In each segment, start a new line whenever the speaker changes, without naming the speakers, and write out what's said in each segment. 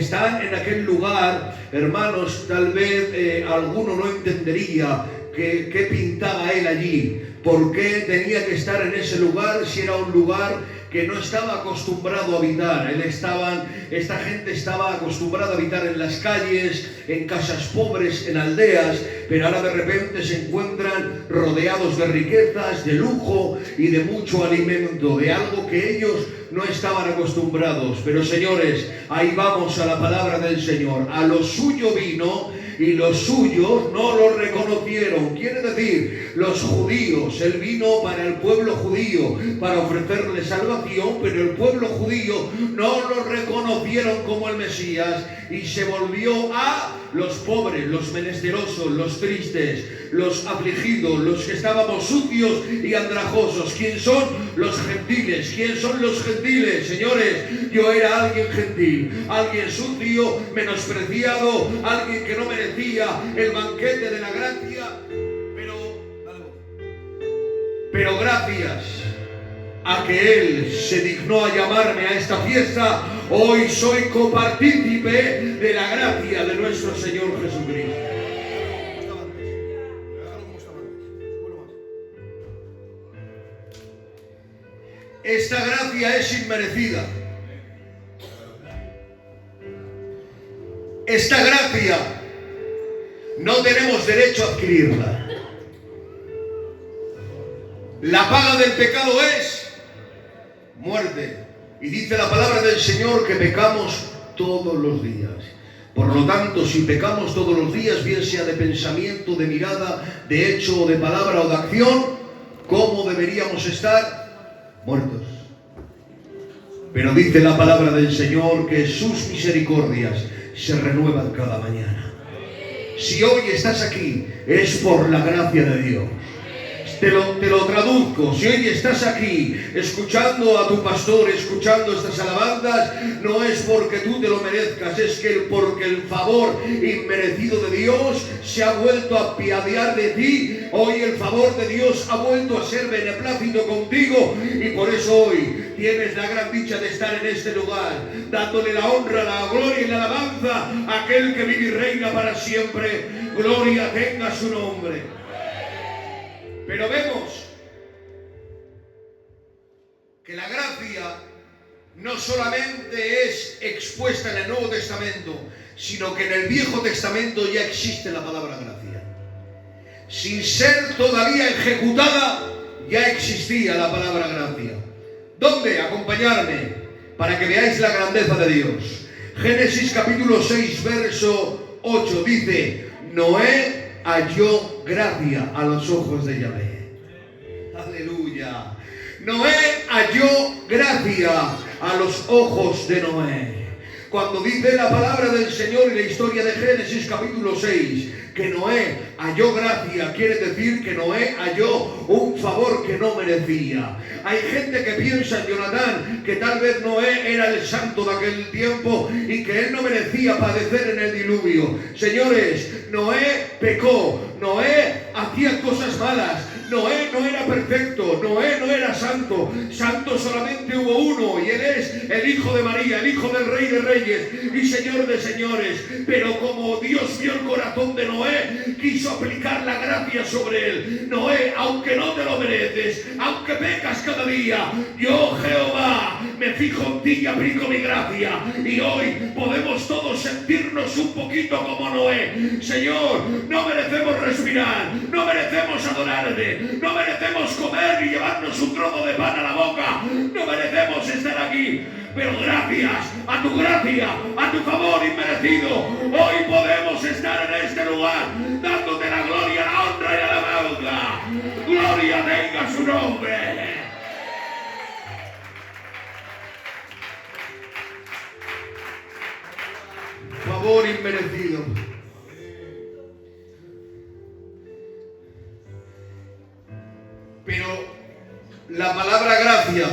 Están en aquel lugar, hermanos, tal vez alguno no entendería qué pintaba él allí, por qué tenía que estar en ese lugar si era un lugar que no estaba acostumbrado a habitar. Esta gente estaba acostumbrada a habitar en las calles, en casas pobres, en aldeas, pero ahora de repente se encuentran rodeados de riquezas, de lujo y de mucho alimento, de algo que ellos no estaban acostumbrados. Pero señores, ahí vamos a la palabra del Señor. A lo suyo vino y los suyos no lo reconocieron. Quiere decir, los judíos, él vino para el pueblo judío, para ofrecerle salvación, pero el pueblo judío no lo reconocieron como el Mesías y se volvió a los pobres, los menesterosos, los tristes, los afligidos, los que estábamos sucios y andrajosos. ¿Quién son? Los gentiles. ¿Quién son los gentiles? Señores, yo era alguien gentil, alguien sucio, menospreciado, alguien que no merecía el banquete de la gracia, pero gracias a que Él se dignó a llamarme a esta fiesta, hoy soy copartícipe de la gracia de nuestro Señor Jesucristo. Esta gracia es inmerecida. Esta gracia no tenemos derecho a adquirirla. La paga del pecado es muerte. Y dice la palabra del Señor que pecamos todos los días. Por lo tanto, si pecamos todos los días, bien sea de pensamiento, de mirada, de hecho, de palabra o de acción, ¿cómo deberíamos estar? Muertos. Pero dice la palabra del Señor que sus misericordias se renuevan cada mañana. Si hoy estás aquí, es por la gracia de Dios. Te lo traduzco. Si hoy estás aquí escuchando a tu pastor, escuchando estas alabanzas, no es porque tú te lo merezcas, es que porque el favor inmerecido de Dios se ha vuelto a apiadear de ti. Hoy el favor de Dios ha vuelto a ser beneplácito contigo y por eso hoy tienes la gran dicha de estar en este lugar, dándole la honra, la gloria y la alabanza a aquel que vive y reina para siempre. Gloria tenga su nombre. Pero vemos que la gracia no solamente es expuesta en el Nuevo Testamento, sino que en el Viejo Testamento ya existe la palabra gracia. Sin ser todavía ejecutada, ya existía la palabra gracia. ¿Dónde? Acompañarme para que veáis la grandeza de Dios. Génesis capítulo 6, verso 8 dice: Noé halló gracia a los ojos de Yahvé. Aleluya. Noé halló gracia a los ojos de Noé. Cuando dice la palabra del Señor y la historia de Génesis capítulo 6 que Noé halló gracia, quiere decir que Noé halló un favor que no merecía. Hay gente que piensa, Jonathan, que tal vez Noé era el santo de aquel tiempo y que él no merecía padecer en el diluvio. Señores, Noé pecó, Noé hacía cosas malas, Noé no era perfecto, Noé no era santo. Santo solamente hubo uno y él es el Hijo de María, el Hijo del Rey de Reyes y Señor de Señores. Pero como Dios vio el corazón de Noé, quiso aplicar la gracia sobre él. Noé, aunque no te lo mereces, aunque pecas cada día, yo Jehová me fijo en ti y aplico mi gracia. Y hoy podemos todos sentirnos un poquito como Noé. Señor, no merecemos respirar, no merecemos adorarte, no merecemos comer y llevarnos un trozo de pan a la boca, no merecemos estar aquí, pero gracias a tu gracia, a tu favor inmerecido, hoy podemos estar en este lugar, dándote la gloria, la honra y la alabanza. Gloria tenga su nombre. Favor inmerecido. Pero la palabra gracia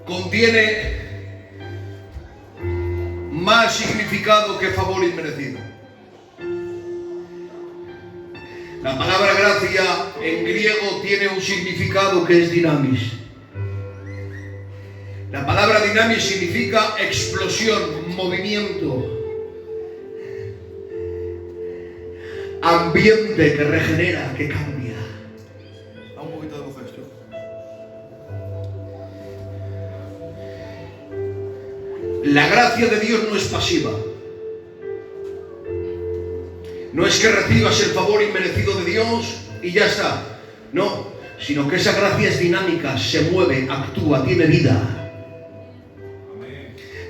contiene más significado que favor inmerecido. La palabra gracia en griego tiene un significado que es dinamis. La palabra dinamis significa explosión, movimiento, ambiente que regenera, que cambia. Da un poquito de voz a esto. La gracia de Dios no es pasiva. No es que recibas el favor inmerecido de Dios y ya está. No, sino que esa gracia es dinámica, se mueve, actúa, tiene vida.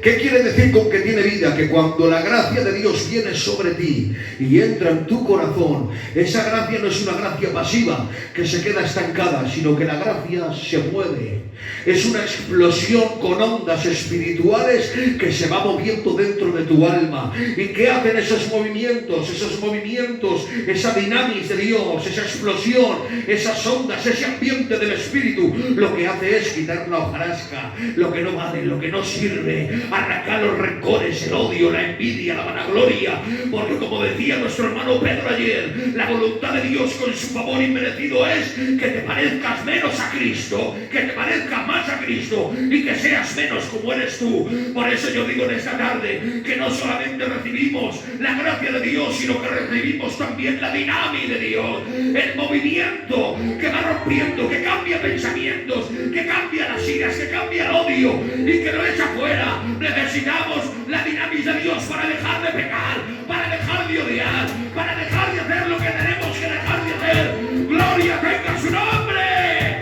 ¿Qué quiere decir con que tiene vida? Que cuando la gracia de Dios viene sobre ti y entra en tu corazón, esa gracia no es una gracia pasiva que se queda estancada, sino que la gracia se mueve. Es una explosión con ondas espirituales que se va moviendo dentro de tu alma. ¿Y qué hacen esos movimientos? Esos movimientos, esa dinámica de Dios, esa explosión, esas ondas, ese ambiente del Espíritu, lo que hace es quitar la hojarasca, lo que no vale, lo que no sirve, arrancar los rencores, el odio, la envidia, la vanagloria, porque como decía nuestro hermano Pedro ayer, la voluntad de Dios con su favor inmerecido es que te parezcas menos a Cristo, que te parezcas más a Cristo y que seas menos como eres tú. Por eso yo digo en esta tarde que no solamente recibimos la gracia de Dios, sino que recibimos también la dinámica de Dios, el movimiento que va rompiendo, que cambia pensamientos, que cambia las iras, que cambia el odio y que lo echa fuera. Necesitamos la dinámica de Dios para dejar de pecar, para dejar de odiar, para dejar de hacer lo que tenemos que dejar de hacer. ¡Gloria tenga su nombre!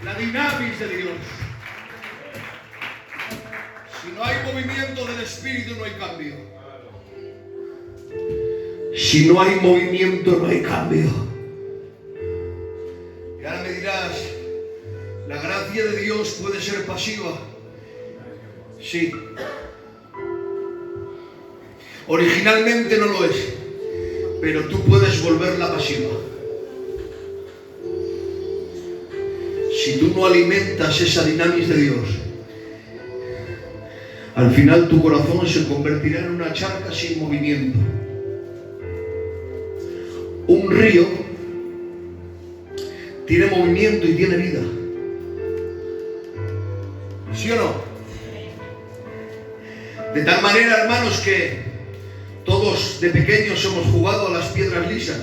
La dinámica de Dios. Si no hay movimiento del Espíritu, no hay cambio. Si no hay movimiento, no hay cambio. Y ahora me dirás, ¿la gracia de Dios puede ser pasiva? Sí. Originalmente no lo es, pero tú puedes volverla pasiva. Si tú no alimentas esa dinámica de Dios, al final tu corazón se convertirá en una charca sin movimiento. Un río tiene movimiento y tiene vida. ¿Sí o no? De tal manera, hermanos, que todos de pequeños hemos jugado a las piedras lisas.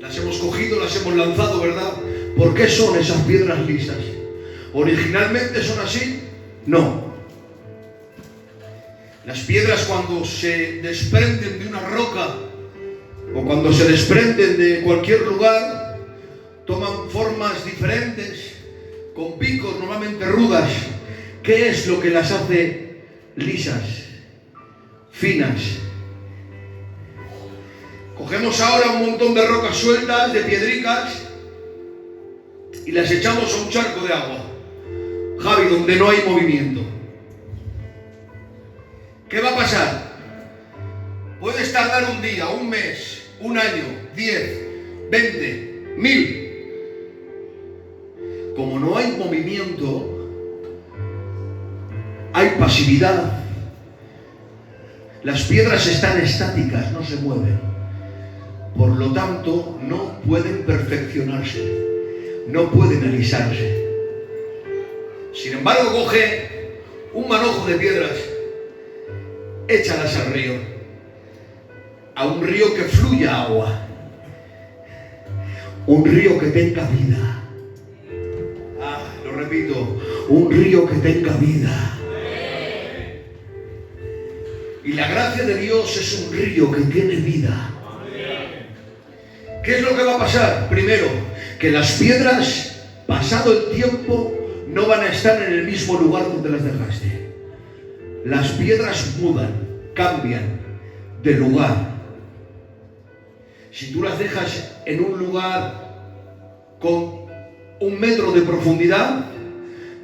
Las hemos cogido, las hemos lanzado, ¿verdad? ¿Por qué son esas piedras lisas? ¿Originalmente son así? No. Las piedras, cuando se desprenden de una roca o cuando se desprenden de cualquier lugar, toman formas diferentes, con picos normalmente rudas. ¿Qué es lo que las hace lisas, finas? Cogemos ahora un montón de rocas sueltas, de piedricas, y las echamos a un charco de agua, Javi, donde no hay movimiento. ¿Qué va a pasar? Puedes tardar un día, un mes, un año, 10, 20, 1000. Como no hay movimiento, hay pasividad. Las piedras están estáticas, no se mueven. Por lo tanto, no pueden perfeccionarse, no pueden alisarse. Sin embargo, coge un manojo de piedras, échalas al río, a un río que fluya agua, un río que tenga vida. Lo repito, un río que tenga vida. Y la gracia de Dios es un río que tiene vida. ¿Qué es lo que va a pasar? Primero, que las piedras, pasado el tiempo, no van a estar en el mismo lugar donde las dejaste. Las piedras mudan, cambian de lugar. Si tú las dejas en un lugar con 1 metro de profundidad,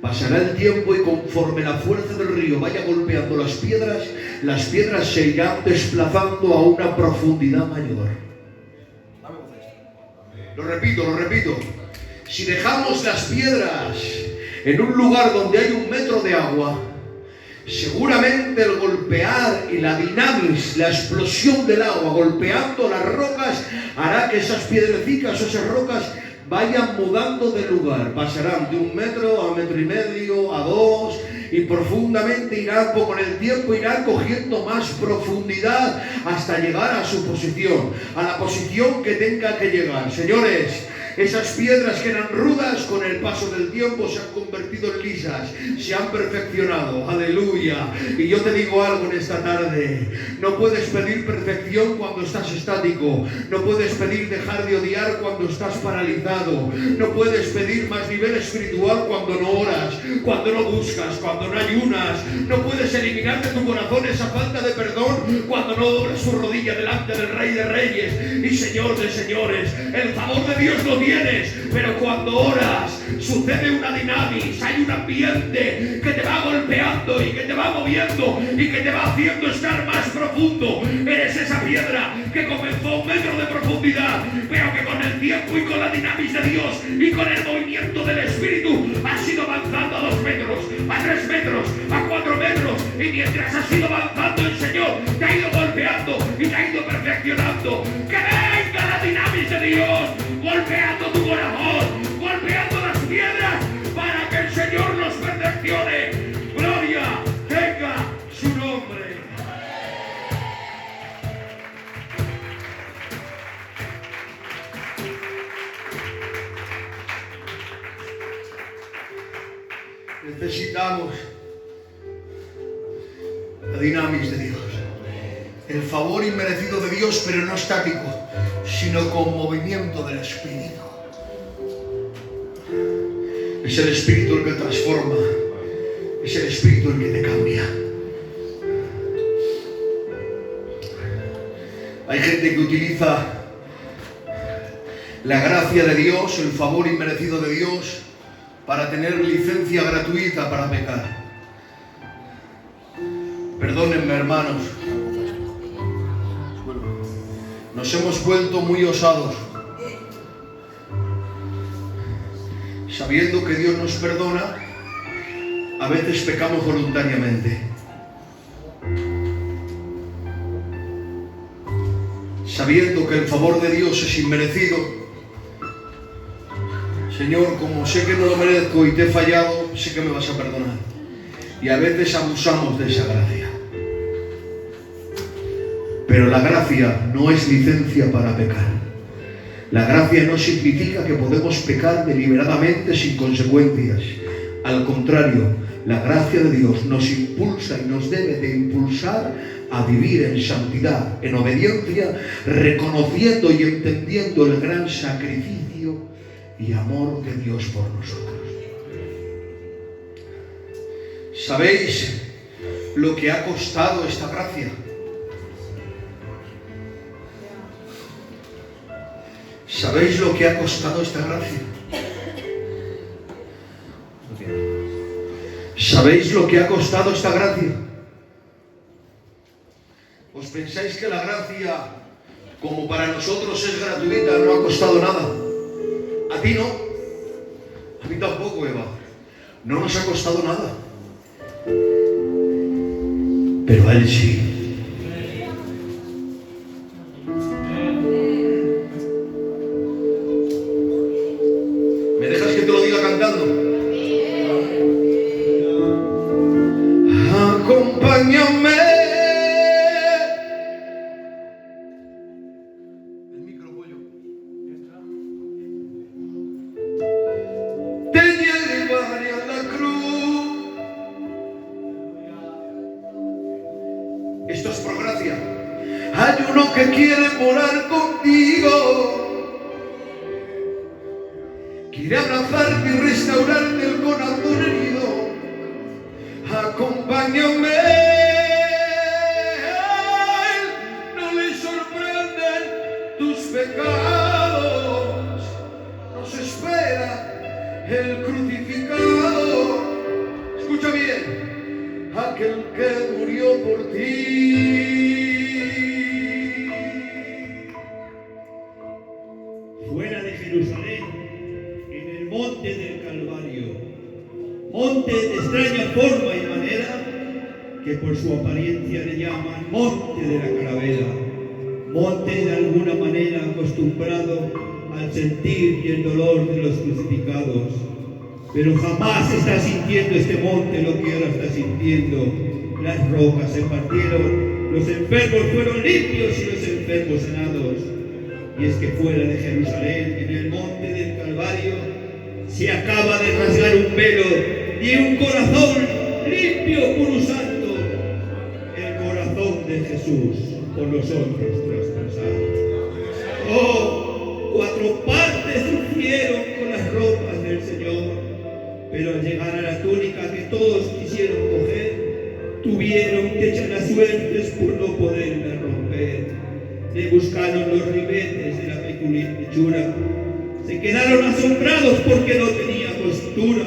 pasará el tiempo y conforme la fuerza del río vaya golpeando las piedras se irán desplazando a una profundidad mayor. Lo repito. Si dejamos las piedras en un lugar donde hay 1 metro de agua, seguramente el golpear y la dinamis, la explosión del agua golpeando las rocas, hará que esas piedrecitas o esas rocas vayan mudando de lugar. Pasarán de 1 metro a 1,5 metros, a 2, y profundamente irán, con el tiempo irán cogiendo más profundidad hasta llegar a su posición, a la posición que tenga que llegar. Señores, esas piedras que eran rudas, con el paso del tiempo se han convertido en lisas, se han perfeccionado. Aleluya. Y yo te digo algo en esta tarde: no puedes pedir perfección cuando estás estático, no puedes pedir dejar de odiar cuando estás paralizado, no puedes pedir más nivel espiritual cuando no oras, cuando no buscas, cuando no ayunas, no puedes eliminar de tu corazón esa falta de perdón cuando no doblas tu rodilla delante del Rey de Reyes y Señor de Señores. El favor de Dios lo tienes, pero cuando oras sucede una dinámica, hay un ambiente que te va golpeando y que te va moviendo y que te va haciendo estar más profundo. Eres esa piedra que comenzó a 1 metro de profundidad, pero que con el tiempo y con la dinámica de Dios y con el movimiento del Espíritu has ido avanzando a 2 metros, a 3 metros, a 4 metros, y mientras has ido avanzando el Señor te ha ido golpeando y te ha ido perfeccionando. Que venga la dinámica de Dios golpeando tu corazón, golpeando las piedras, para que el Señor los perfeccione. Gloria tenga su nombre. Necesitamos la dinámica de Dios, el favor inmerecido de Dios, pero no estático, sino con movimiento del Espíritu. Es el Espíritu el que transforma, es el Espíritu el que te cambia. Hay gente que utiliza la gracia de Dios, el favor inmerecido de Dios, para tener licencia gratuita para pecar. Perdónenme, hermanos, nos hemos vuelto muy osados, sabiendo que Dios nos perdona. A veces pecamos voluntariamente, sabiendo que el favor de Dios es inmerecido. Señor, como sé que no lo merezco y te he fallado, sé que me vas a perdonar. Y a veces abusamos de esa gracia. Pero la gracia no es licencia para pecar. La gracia no significa que podemos pecar deliberadamente sin consecuencias. Al contrario, la gracia de Dios nos impulsa y nos debe de impulsar a vivir en santidad, en obediencia, reconociendo y entendiendo el gran sacrificio y amor de Dios por nosotros. ¿Sabéis lo que ha costado esta gracia? ¿Sabéis lo que ha costado esta gracia? ¿Sabéis lo que ha costado esta gracia? ¿Os pensáis que la gracia, como para nosotros es gratuita, no ha costado nada? A ti no, a mí tampoco, Eva. No nos ha costado nada, pero a Él sí. ¿Me dejas que te lo diga cantando? Acompáñame. Esto es por gracia. Hay uno que quiere morar contigo, quiere abrazarte y restaurarte el corazón herido. Acompáñame. No le sorprenden tus pecados, nos espera el crucificado. Escucha bien, aquel que murió por ti.
Fuera de Jerusalén, en el monte del Calvario, monte de extraña forma y manera, que por su apariencia le llaman monte de la calavera, monte de alguna manera acostumbrado al sentir y el dolor de los crucificados. Pero jamás está sintiendo este monte lo que ahora está sintiendo. Las rocas se partieron, los enfermos fueron limpios y los enfermos sanados. Y es que fuera de Jerusalén, en el monte del Calvario, se acaba de rasgar un velo y un corazón limpio, puro santo, el corazón de Jesús por los hombros traspasados. Oh, 4 partes sufrieron con las ropas del Señor, pero al llegar a la túnica que todos quisieron coger, tuvieron que echar las suertes por no poderla romper. Le buscaron los ribetes de la peculiar hechura. Se quedaron asombrados porque no tenía costura.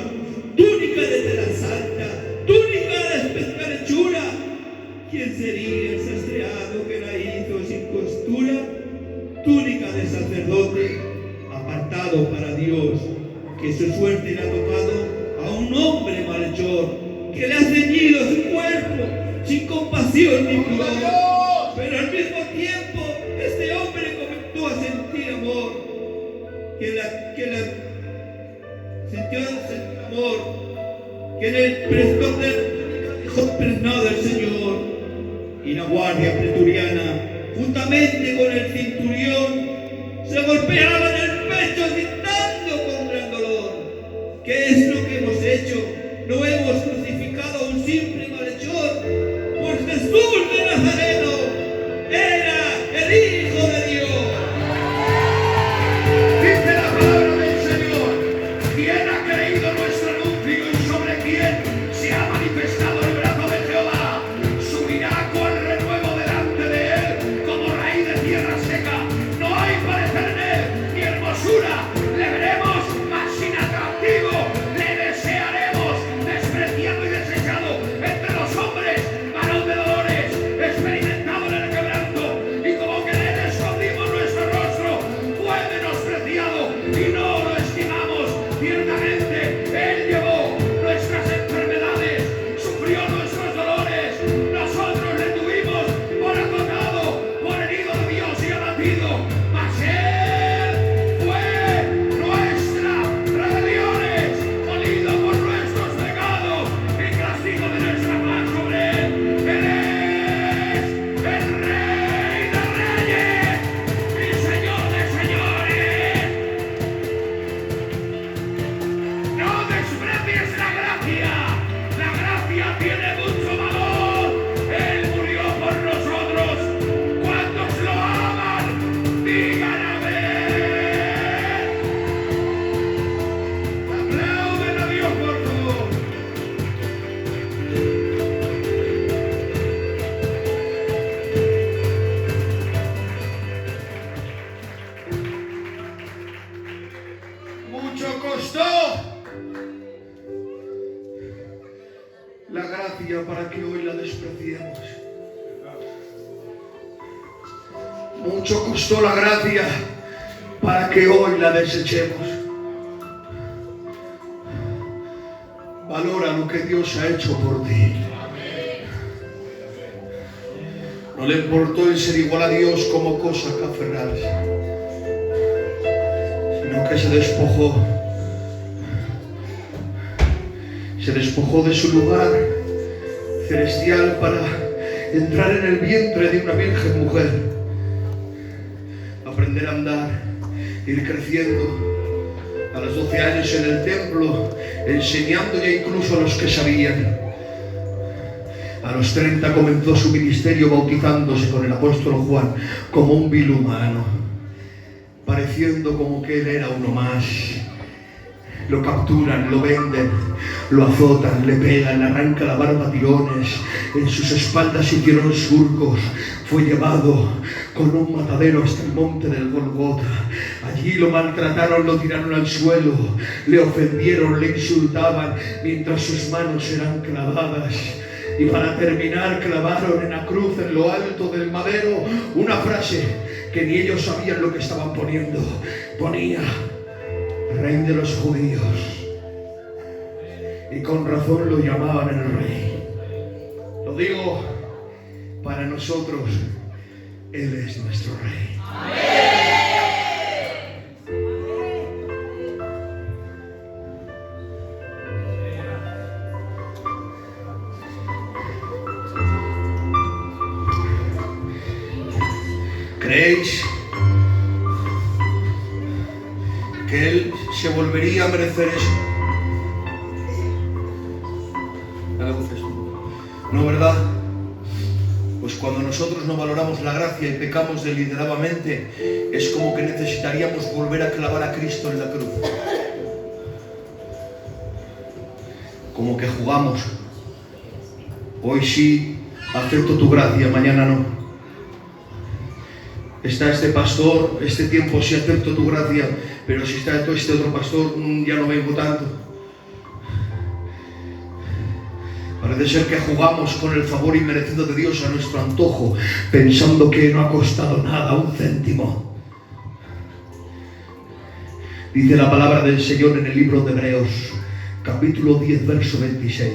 Túnica de tela santa, túnica de especial hechura. ¿Quién sería el sastreado que la hizo sin costura? Túnica de sacerdote, apartado para Dios, que su suerte le ha tocado a un hombre malhechor, que le ha ceñido su cuerpo sin compasión ni pudor. Pero al mismo tiempo, este hombre comenzó a sentir amor, que en el prestón de la túnica dejó impregnado el Señor. Y la guardia pretoriana, juntamente con el centurión, se golpeaban el pecho gritando con gran dolor. ¿Qué es lo que hemos hecho? ¿No hemos crucificado a un simple malhechor? Pues Jesús de Nazareno era el Hijo de Dios.
Dice la palabra del Señor: ¿quién ha creído nuestro anuncio y sobre quién se ha manifestado el brazo de Jehová? Subirá cual renuevo delante de él, como raíz de tierra seca. No hay parecer en él, ni hermosura le veremos, mas inatractivo le desearemos, despreciado y desechado entre los hombres, varón de dolores, experimentado en el quebranto, y como que en él escondimos nuestro rostro, fue menospreciado y no lo estimamos. Ciertamente él llevó nuestras enfermedades, sufrió nuestros dolores, nosotros le tuvimos por azotado, por herido de Dios y abatido, mas él fue nuestra rebeliones, molido por nuestros pecados, y castigo de nuestra paz sobre él. Él es el Rey de Reyes y Señor de Señores. No desprecies la gracia. La gracia tiene mucho valor. Él murió por nosotros. ¿Cuántos lo aman? Digan amén. Aplauden a Dios por favor. Mucho costó la gracia para que hoy la despreciemos. Mucho costó la gracia para que hoy la desechemos. Valora lo que Dios ha hecho por ti. No le importó el ser igual a Dios como cosa que aferrarse, sino que se despojó de su lugar celestial para entrar en el vientre de una virgen mujer, aprender a andar, ir creciendo. A los 12 años en el templo, enseñando ya incluso a los que sabían. A los 30 comenzó su ministerio bautizándose con el apóstol Juan como un vil humano, pareciendo como que él era uno más. Lo capturan, lo venden, lo azotan, le pegan, le arrancan la barba a tirones, en sus espaldas hicieron surcos, fue llevado con un matadero hasta el monte del Golgota. Allí lo maltrataron, lo tiraron al suelo, le ofendieron, le insultaban, mientras sus manos eran clavadas. Y para terminar clavaron en la cruz, en lo alto del madero, una frase que ni ellos sabían lo que estaban poniendo. Ponía: Rey de los judíos. Y con razón lo llamaban el Rey. Lo digo para nosotros, Él es nuestro Rey. ¡Amén! ¿Creéis que Él se volvería a merecer eso? ¿No, verdad? Pues cuando nosotros no valoramos la gracia y pecamos deliberadamente, es como que necesitaríamos volver a clavar a Cristo en la cruz. Como que jugamos. Hoy sí acepto tu gracia, mañana no. Está este pastor, este tiempo sí acepto tu gracia, pero si está este otro pastor, ya no vengo tanto. Parece ser que jugamos con el favor inmerecido de Dios a nuestro antojo, pensando que no ha costado nada, un céntimo. Dice la palabra del Señor en el libro de Hebreos, capítulo 10, verso 26.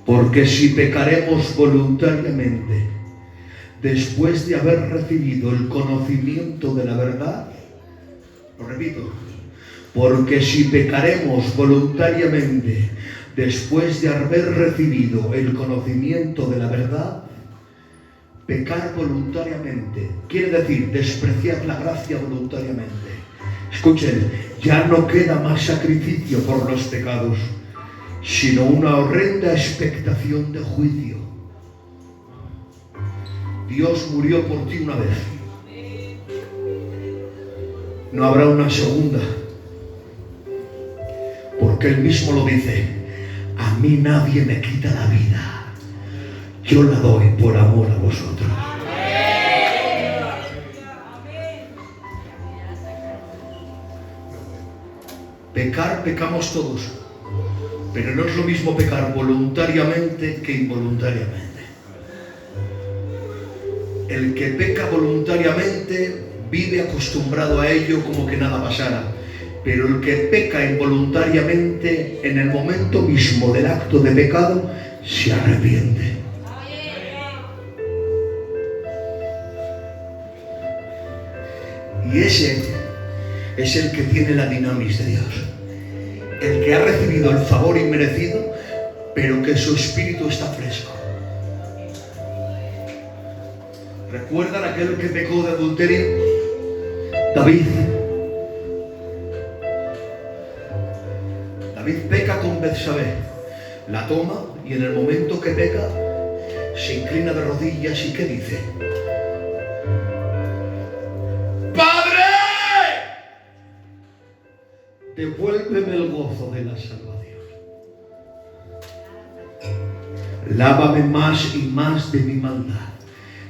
Porque si pecaremos voluntariamente, después de haber recibido el conocimiento de la verdad, lo repito, porque si pecaremos voluntariamente, después de haber recibido el conocimiento de la verdad, pecar voluntariamente quiere decir despreciar la gracia voluntariamente. Escuchen, ya no queda más sacrificio por los pecados, sino una horrenda expectación de juicio. Dios murió por ti una vez. No habrá una segunda. Porque Él mismo lo dice: a mí nadie me quita la vida, yo la doy por amor a vosotros. Pecar, pecamos todos, pero no es lo mismo pecar voluntariamente que involuntariamente. El que peca voluntariamente vive acostumbrado a ello como que nada pasara. Pero el que peca involuntariamente, en el momento mismo del acto de pecado, se arrepiente. Y ese es el que tiene la dinamis de Dios. El que ha recibido el favor inmerecido, pero que su espíritu está fresco. ¿Recuerdan aquel que pecó de adulterio? David. David peca con Betsabé, la toma y en el momento que peca se inclina de rodillas y ¿qué dice? ¡Padre! Devuélveme el gozo de la salvación. Lávame más y más de mi maldad.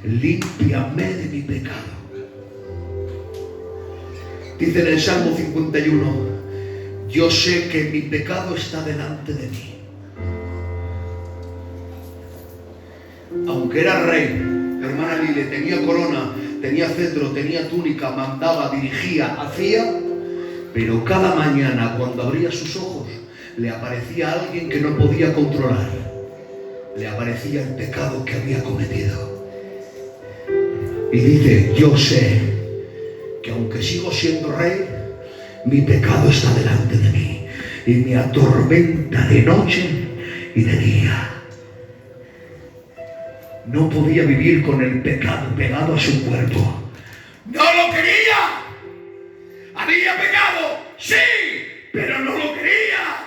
Límpiame de mi pecado. Dice en el Salmo 51: yo sé que mi pecado está delante de mí. Aunque era rey, hermana Lile, tenía corona, tenía cetro, tenía túnica, mandaba, dirigía, hacía, pero cada mañana cuando abría sus ojos le aparecía alguien que no podía controlar. Le aparecía el pecado que había cometido. Y dice: yo sé que aunque sigo siendo rey, mi pecado está delante de mí y me atormenta de noche y de día. No podía vivir con el pecado pegado a su cuerpo. ¡No lo quería! ¿Había pecado? ¡Sí! Pero no lo quería.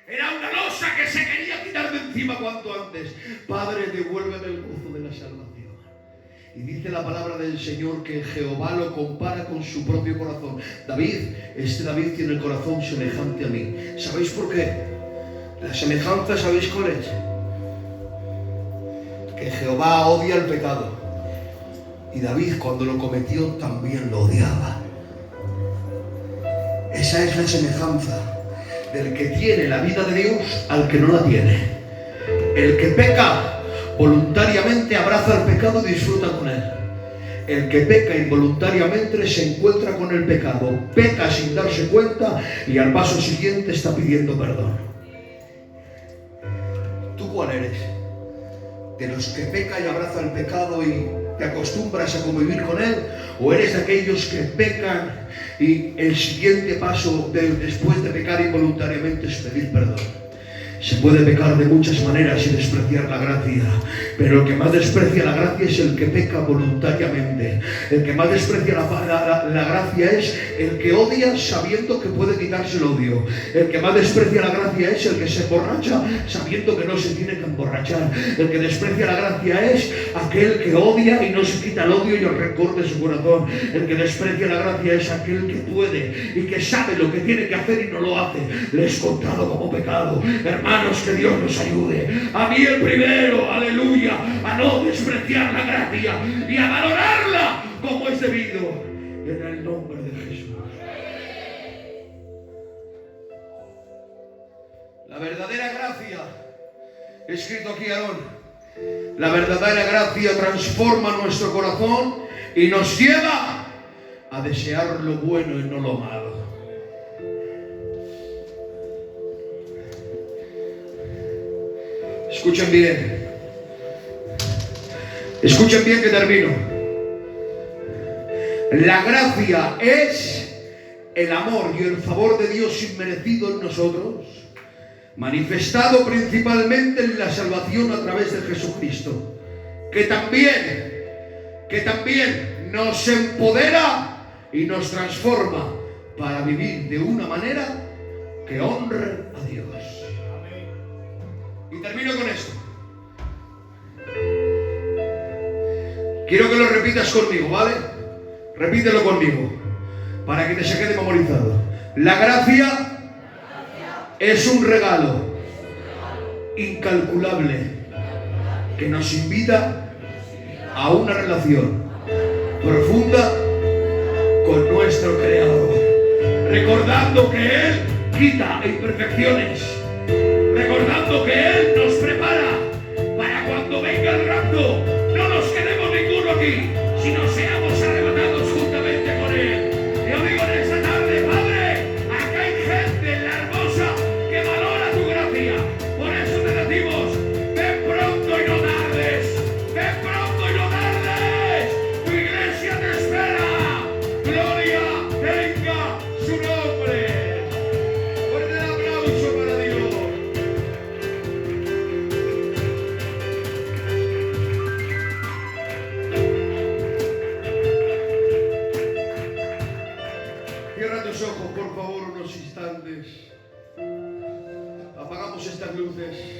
Era una losa que se quería quitar de encima cuanto antes. Padre, devuélveme el gozo de la salvación. Y dice la palabra del Señor que Jehová lo compara con su propio corazón. David tiene el corazón semejante a mí. ¿Sabéis por qué? La semejanza, ¿sabéis cuál es? Que Jehová odia el pecado. Y David, cuando lo cometió, también lo odiaba. Esa es la semejanza del que tiene la vida de Dios al que no la tiene. El que peca voluntariamente abraza el pecado y disfruta con él. El que peca involuntariamente se encuentra con el pecado, peca sin darse cuenta y al paso siguiente está pidiendo perdón. ¿Tú cuál eres? ¿De los que peca y abraza el pecado y te acostumbras a convivir con él? ¿O eres de aquellos que pecan y el siguiente paso después de pecar involuntariamente es pedir perdón? Se puede pecar de muchas maneras y despreciar la gracia, pero el que más desprecia la gracia es el que peca voluntariamente. El que más desprecia la gracia es el que odia sabiendo que puede quitarse el odio. El que más desprecia la gracia es el que se emborracha sabiendo que no se tiene que emborrachar. El que desprecia la gracia es aquel que odia y no se quita el odio y el rencor de su corazón. El que desprecia la gracia es aquel que puede y que sabe lo que tiene que hacer y no lo hace. Le es contado como pecado. Hermanos, que Dios nos ayude. A mí el primero, aleluya, a no despreciar la gracia y a valorarla como es debido, en el nombre de Jesús. La verdadera gracia, escrito aquí Aarón, la verdadera gracia transforma nuestro corazón y nos lleva a desear lo bueno y no lo malo. Escuchen bien. Escuchen bien que termino. La gracia es el amor y el favor de Dios inmerecido en nosotros, manifestado principalmente en la salvación a través de Jesucristo, que también nos empodera y nos transforma para vivir de una manera que honre a Dios. Y termino con esto. Quiero que lo repitas conmigo, ¿vale? Repítelo conmigo, para que te se quede memorizado. La gracia es un regalo incalculable que nos invita a una relación profunda con nuestro Creador, recordando que Él quita imperfecciones, recordando que Él nos prepara para cuando venga el rapto, no nos quedemos ninguno aquí, sino seamos arrebatados juntamente con Él. Yo digo en esta tarde, Padre, acá hay gente, la hermosa, que valora tu gracia. Por eso te decimos, ven pronto y no tardes, ven pronto y no tardes. Tu iglesia te espera. Gloria tenga su nombre. Fuerte el aplauso para Dios. Cierra tus ojos, por favor, unos instantes. Apagamos estas luces.